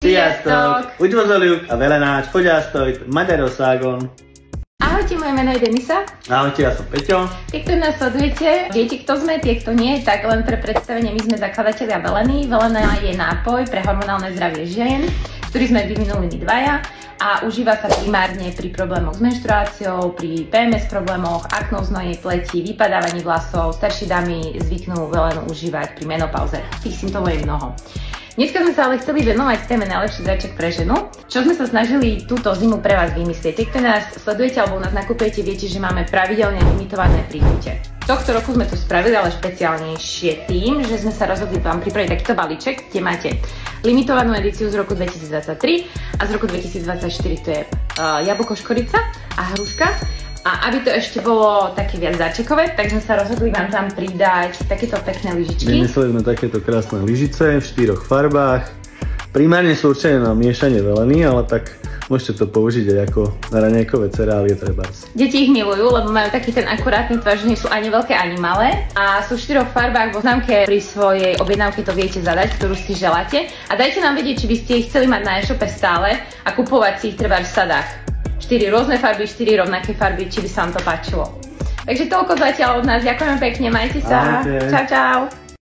Sziasztok! Üdvözöljük a Velenács fogyasztóit Magyarországon! Ahojte, moje meno je Denisa. Ahojte, ja som Peťo. Tí, ktorí nás sledujete, viete, kto sme, tie, kto nie, tak len pre predstavenie, my sme zakladatelia Veleny. Velena je nápoj pre hormonálne zdravie žien, ktorý sme vyvinuli my dvaja a užíva sa primárne pri problémoch s menštruáciou, pri PMS problémoch, aknóznej pleti, vypadávaní vlasov. Staršie dámy zvyknú Velenu užívať pri menopauze. Tých symptómov je mnoho. Dneska sme sa ale chceli venovať téme najlepší darček pre ženu, čo sme sa snažili túto zimu pre vás vymyslieť. Keď nás sledujete alebo nás nakupujete, viete, že máme pravidelne limitované príchute. Tohto roku sme to spravili, ale špeciálnejšie tým, že sme sa rozhodli vám pripraviť takýto balíček, kde máte limitovanú edíciu z roku 2023 a z roku 2024 to je jablko, škorica a hruška. A aby to ešte bolo také viac darčekové, tak sme sa rozhodli vám tam pridať takéto pekné lyžičky. Vymysleli sme takéto krásne lyžice v 4 farbách. Primárne sú určené na miešanie veleny, ale tak môžete to použiť aj ako na raňajkové cereálie trebárs. Deti ich milujú, lebo majú taký ten akurátny tvar, že nie sú ani veľké, ani malé. A sú v 4 farbách, vo známke pri svojej objednávke to viete zadať, ktorú si želáte. A dajte nám vedieť, či by ste ich chceli mať na e-shope stále a kupovať si ich trebárs v sadách. 4 rôzne farby, 4 rovnaké farby, či by sa vám to páčilo. Takže toľko zatiaľ od nás, ďakujeme pekne, majte sa. Ahojte. Čau, čau.